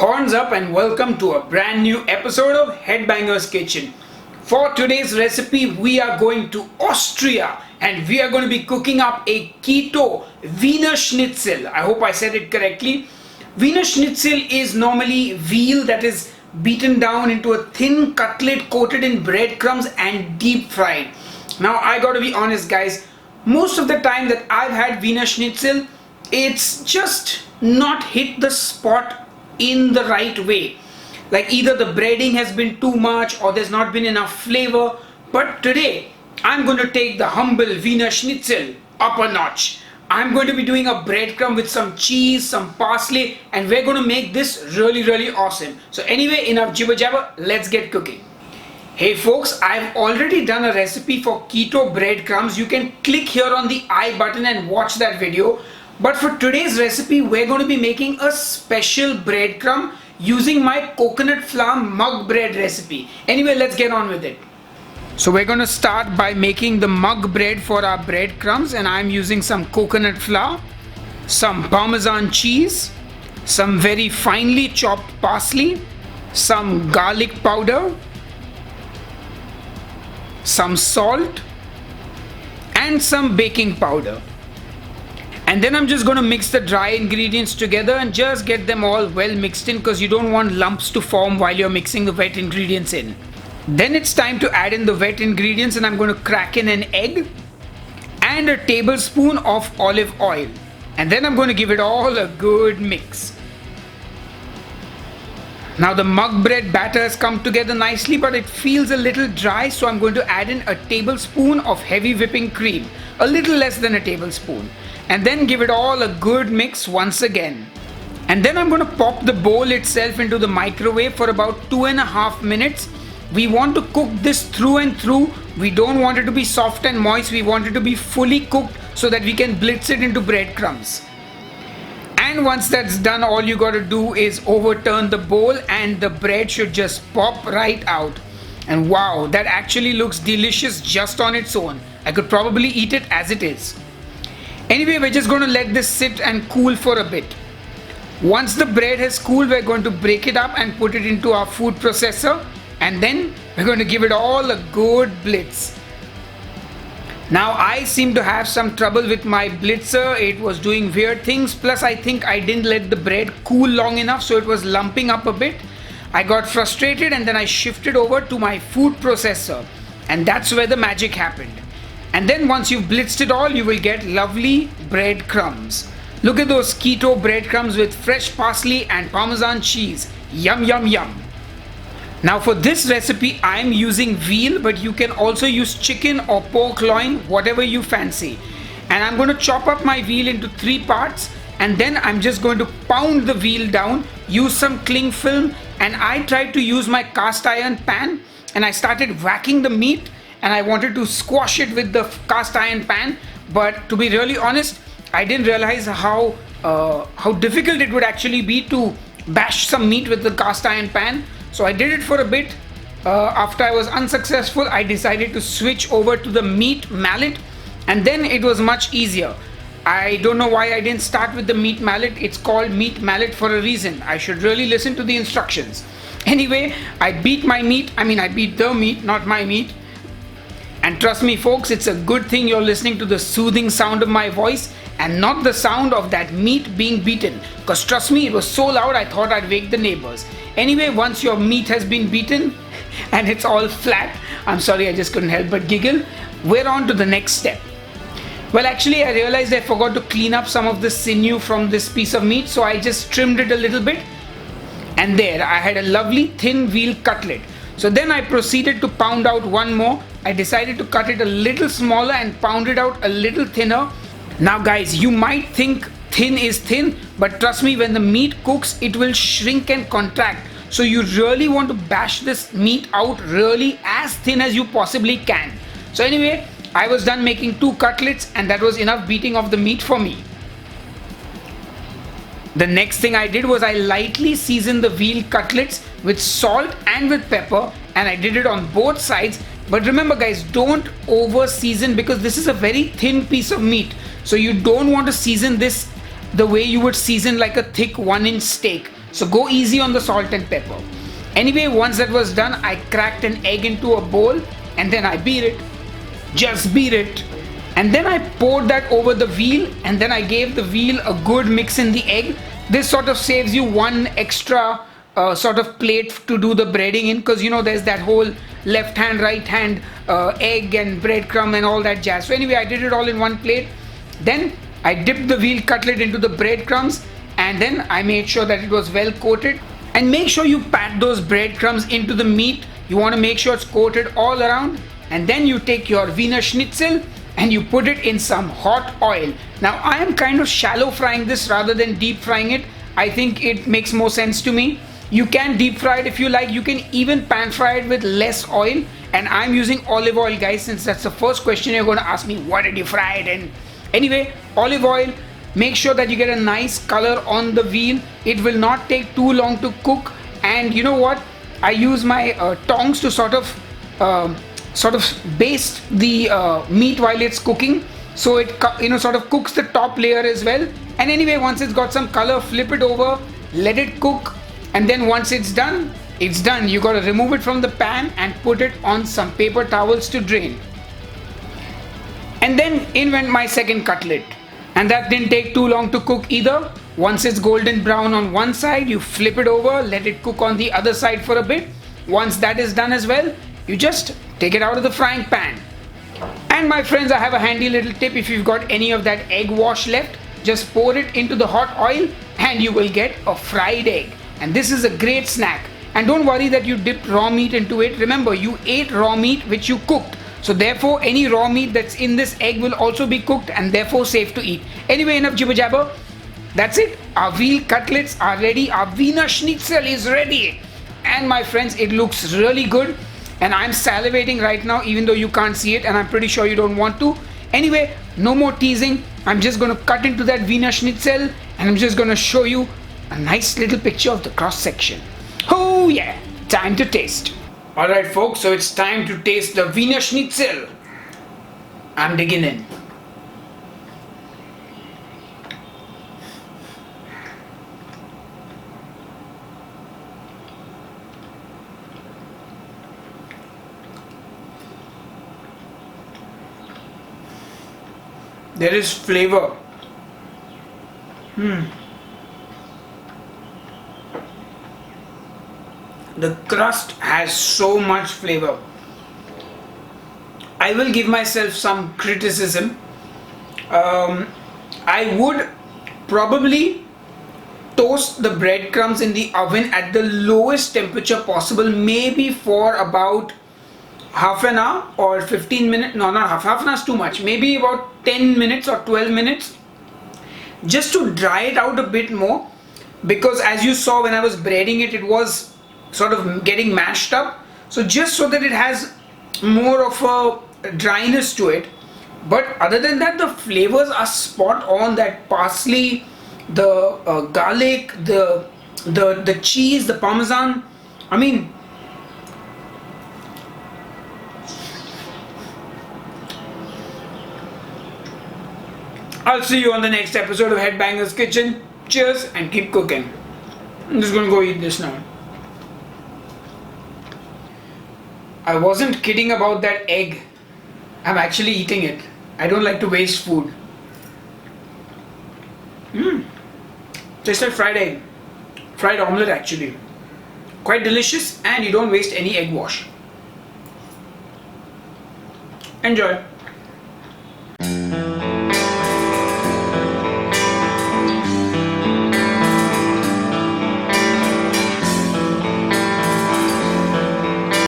Horns up and welcome to a brand new episode of HEADBANGER'S Kitchen. For today's recipe, we are going to Austria and we are going to be cooking up a Keto Wiener Schnitzel. I hope I said it correctly. Wiener Schnitzel is normally veal that is beaten down into a thin cutlet coated in breadcrumbs and deep fried. Now I gotta be honest guys, most of the time that I've had Wiener Schnitzel, it's just not hit the spot in the right way. Like either the breading has been too much or there's not been enough flavor. But today I'm going to take the humble Wiener Schnitzel up a notch. I'm going to be doing a breadcrumb with some cheese, some parsley, and we're going to make this really awesome. So anyway, enough jibber jabber, let's get cooking. Hey folks, I've already done a recipe for keto breadcrumbs. You can click here on the I button and watch that video. But for today's recipe, we're going to be making a special breadcrumb using my coconut flour mug bread recipe. Anyway, let's get on with it. So we're going to start by making the mug bread for our breadcrumbs, and I'm using some coconut flour, some Parmesan cheese, some very finely chopped parsley, some garlic powder, some salt, and some baking powder. And then I'm just going to mix the dry ingredients together and just get them all well mixed in, because you don't want lumps to form while you're mixing the wet ingredients in. Then it's time to add in the wet ingredients, and I'm going to crack in an egg and a tablespoon of olive oil. And then I'm going to give it all a good mix. Now the mug bread batter has come together nicely, but it feels a little dry, so I'm going to add in a tablespoon of heavy whipping cream, a little less than a tablespoon. And then give it all a good mix once again. And then I'm going to pop the bowl itself into the microwave for about 2.5 minutes. We want to cook this through and through. We don't want it to be soft and moist. We want it to be fully cooked so that we can blitz it into breadcrumbs. And once that's done, all you got to do is overturn the bowl and the bread should just pop right out. And wow, that actually looks delicious just on its own. I could probably eat it as it is. Anyway, we're just going to let this sit and cool for a bit. Once the bread has cooled, we're going to break it up and put it into our food processor, and then we're going to give it all a good blitz. Now I seem to have some trouble with my blitzer. It was doing weird things, plus I think I didn't let the bread cool long enough, so it was lumping up a bit. I got frustrated and then I shifted over to my food processor, and that's where the magic happened. And then once you've blitzed it all, you will get lovely breadcrumbs. Look at those keto breadcrumbs with fresh parsley and Parmesan cheese. Yum yum yum. Now for this recipe, I'm using veal, but you can also use chicken or pork loin, whatever you fancy. And I'm going to chop up my veal into 3 parts, and then I'm just going to pound the veal down, use some cling film, and I tried to use my cast iron pan, and I started whacking the meat. And I wanted to squash it with the cast iron pan, but to be really honest, I didn't realize how difficult it would actually be to bash some meat with the cast iron pan. So I did it for a bit. After I was unsuccessful, I decided to switch over to the meat mallet, and then it was much easier. I don't know why I didn't start with the meat mallet. It's called meat mallet for a reason. I should really listen to the instructions. Anyway, I beat the meat, not my meat. And trust me folks, it's a good thing you're listening to the soothing sound of my voice and not the sound of that meat being beaten. Because trust me, it was so loud I thought I'd wake the neighbors. Anyway, once your meat has been beaten and it's all flat, I'm sorry, I just couldn't help but giggle, we're on to the next step. Well, actually I realized I forgot to clean up some of the sinew from this piece of meat, so I just trimmed it a little bit. And there, I had a lovely thin veal cutlet. So then I proceeded to pound out one more. I decided to cut it a little smaller and pound it out a little thinner. Now guys, you might think thin is thin, but trust me, when the meat cooks, it will shrink and contract. So you really want to bash this meat out really as thin as you possibly can. So anyway, I was done making 2 cutlets, and that was enough beating of the meat for me. The next thing I did was I lightly seasoned the veal cutlets with salt and with pepper, and I did it on both sides. But remember guys, don't over season, because this is a very thin piece of meat. So you don't want to season this the way you would season like a thick 1-inch steak. So go easy on the salt and pepper. Anyway, once that was done, I cracked an egg into a bowl and then I beat it. Just beat it. And then I poured that over the veal, and then I gave the veal a good mix in the egg. This sort of saves you one extra sort of plate to do the breading in, because you know there's that whole left hand, right hand, egg and breadcrumb and all that jazz. So anyway, I did it all in one plate. Then I dipped the veal cutlet into the breadcrumbs, and then I made sure that it was well coated. And make sure you pat those breadcrumbs into the meat. You want to make sure it's coated all around. And then you take your Wiener Schnitzel and you put it in some hot oil. Now I am kind of shallow frying this rather than deep frying it. I think it makes more sense to me. You can deep fry it if you like. You can even pan fry it with less oil. And I'm using olive oil, guys, since that's the first question you're going to ask me. What did you fry it in? Anyway, olive oil. Make sure that you get a nice color on the veal. It will not take too long to cook. And you know what? I use my tongs to sort of baste the meat while it's cooking, so it sort of cooks the top layer as well. And anyway, once it's got some color, flip it over, let it cook, and then once it's done, it's done. You got to remove it from the pan and put it on some paper towels to drain. And then in went my second cutlet, and that didn't take too long to cook either. Once it's golden brown on one side, you flip it over, let it cook on the other side for a bit. Once that is done as well, you just take it out of the frying pan. And my friends, I have a handy little tip. If you've got any of that egg wash left, just pour it into the hot oil and you will get a fried egg. And this is a great snack. And don't worry that you dipped raw meat into it. Remember, you ate raw meat which you cooked. So therefore, any raw meat that's in this egg will also be cooked and therefore safe to eat. Anyway, enough jibber jabber. That's it. Our veal cutlets are ready. Our Wiener Schnitzel is ready. And my friends, it looks really good. And I'm salivating right now, even though you can't see it, and I'm pretty sure you don't want to. Anyway, no more teasing. I'm just going to cut into that Wiener Schnitzel, and I'm just going to show you a nice little picture of the cross section. Oh yeah, time to taste. Alright folks, so it's time to taste the Wiener Schnitzel. I'm digging in. There is flavor. The crust has so much flavor. I will give myself some criticism. I would probably toast the breadcrumbs in the oven at the lowest temperature possible, maybe for about half an hour or 15 minutes. No, not half an hour is too much. Maybe about 10 minutes or 12 minutes, just to dry it out a bit more, because as you saw when I was breading it, it was sort of getting mashed up. So just so that it has more of a dryness to it. But other than that, the flavors are spot on. That parsley, the garlic, the cheese, the parmesan. I mean, I'll see you on the next episode of Headbanger's Kitchen. Cheers and keep cooking. I'm just gonna go eat this now. I wasn't kidding about that egg. I'm actually eating it. I don't like to waste food. Tastes like fried egg. Fried omelette actually. Quite delicious, and you don't waste any egg wash. Enjoy.